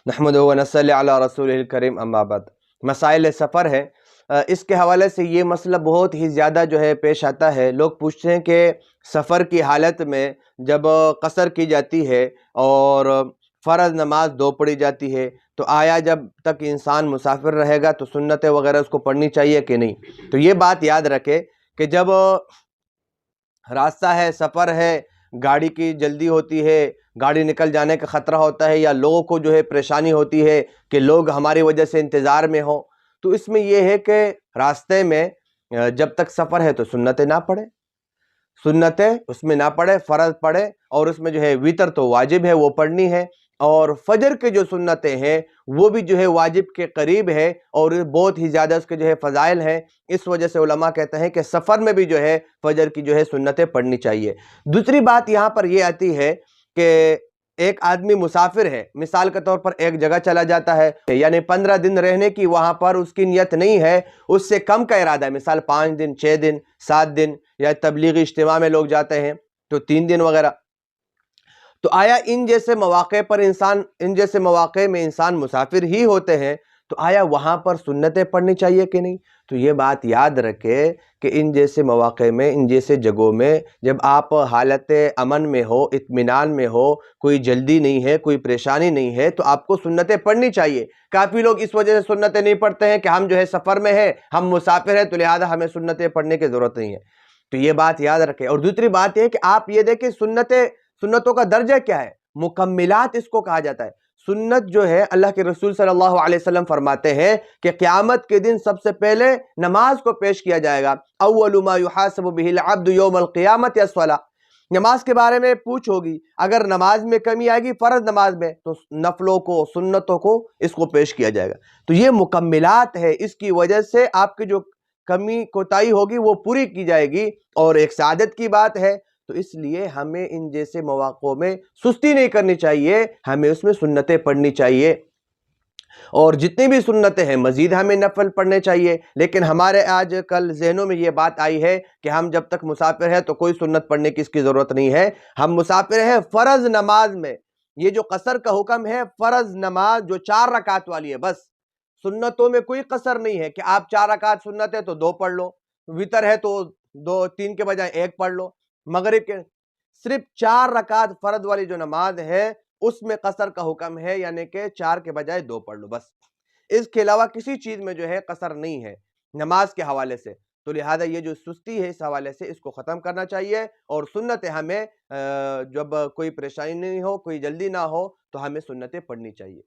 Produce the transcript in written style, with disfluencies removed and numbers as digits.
نحمدہ و نصلی علی رسولہ الکریم اما بعد۔ مسائل سفر ہے، اس کے حوالے سے یہ مسئلہ بہت ہی زیادہ جو ہے پیش آتا ہے۔ لوگ پوچھتے ہیں کہ سفر کی حالت میں جب قصر کی جاتی ہے اور فرض نماز دو پڑھی جاتی ہے تو آیا جب تک انسان مسافر رہے گا تو سنتیں وغیرہ اس کو پڑھنی چاہیے کہ نہیں؟ تو یہ بات یاد رکھے کہ جب راستہ ہے، سفر ہے، گاڑی کی جلدی ہوتی ہے، گاڑی نکل جانے کا خطرہ ہوتا ہے، یا لوگوں کو جو ہے پریشانی ہوتی ہے کہ لوگ ہماری وجہ سے انتظار میں ہوں، تو اس میں یہ ہے کہ راستے میں جب تک سفر ہے تو سنتیں نہ پڑھیں، سنتیں اس میں نہ پڑھے، فرض پڑھے، اور اس میں جو ہے وتر تو واجب ہے وہ پڑھنی ہے، اور فجر کے جو سنتیں ہیں وہ بھی جو ہے واجب کے قریب ہے اور بہت ہی زیادہ اس کے جو ہے فضائل ہیں۔ اس وجہ سے علماء کہتے ہیں کہ سفر میں بھی جو ہے فجر کی جو ہے سنتیں پڑھنی چاہیے۔ دوسری بات یہاں پر یہ آتی ہے کہ ایک آدمی مسافر ہے، مثال کے طور پر ایک جگہ چلا جاتا ہے، یعنی 15 دن رہنے کی وہاں پر اس کی نیت نہیں ہے، اس سے کم کا ارادہ ہے، مثال 5 دن، 6 دن، 7 دن، یا تبلیغی اجتماع میں لوگ جاتے ہیں تو 3 دن وغیرہ، تو آیا ان جیسے مواقع میں انسان مسافر ہی ہوتے ہیں تو آیا وہاں پر سنتیں پڑھنی چاہیے کہ نہیں؟ تو یہ بات یاد رکھے کہ ان جیسے مواقع میں، ان جیسے جگہوں میں جب آپ حالت امن میں ہو، اطمینان میں ہو، کوئی جلدی نہیں ہے، کوئی پریشانی نہیں ہے، تو آپ کو سنتیں پڑھنی چاہیے۔ کافی لوگ اس وجہ سے سنتیں نہیں پڑھتے ہیں کہ ہم جو ہے سفر میں ہیں، ہم مسافر ہیں، تو لہذا ہمیں سنتیں پڑھنے کی ضرورت نہیں ہے۔ تو یہ بات یاد رکھے۔ اور دوسری بات یہ کہ آپ یہ دیکھیں سنتوں کا درجہ کیا ہے، مکملات اس کو کہا جاتا ہے۔ سنت جو ہے، اللہ کے رسول صلی اللہ علیہ وسلم فرماتے ہیں کہ قیامت کے دن سب سے پہلے نماز کو پیش کیا جائے گا۔ اول ما یحاسب به العبد یوم القیامت الصلاۃ، نماز کے بارے میں پوچھ ہوگی، اگر نماز میں کمی آئے گی فرض نماز میں تو نفلوں کو، سنتوں کو اس کو پیش کیا جائے گا۔ تو یہ مکملات ہے، اس کی وجہ سے آپ کی جو کمی کوتاہی ہوگی وہ پوری کی جائے گی، اور ایک سعادت کی بات ہے۔ تو اس لیے ہمیں ان جیسے مواقعوں میں سستی نہیں کرنی چاہیے، ہمیں اس میں سنتیں پڑھنی چاہیے، اور جتنی بھی سنتیں ہیں مزید ہمیں نفل پڑھنے چاہیے۔ لیکن ہمارے آج کل ذہنوں میں یہ بات آئی ہے کہ ہم جب تک مسافر ہیں تو کوئی سنت پڑھنے کی اس کی ضرورت نہیں ہے، ہم مسافر ہیں فرض نماز میں۔ یہ جو قصر کا حکم ہے، فرض نماز جو 4 رکعت والی ہے، بس سنتوں میں کوئی قصر نہیں ہے کہ آپ 4 رکعت سنت ہے تو 2 پڑھ لو، وتر ہے تو 3 کے بجائے 1 پڑھ لو، مغرب کے صرف 4 رکعت فرض والی جو نماز ہے اس میں قصر کا حکم ہے، یعنی کہ 4 کے بجائے 2 پڑھ لو بس۔ اس کے علاوہ کسی چیز میں جو ہے قصر نہیں ہے نماز کے حوالے سے۔ تو لہذا یہ جو سستی ہے اس حوالے سے اس کو ختم کرنا چاہیے، اور سنتیں ہمیں جب کوئی پریشانی نہیں ہو، کوئی جلدی نہ ہو تو ہمیں سنتیں پڑھنی چاہیے۔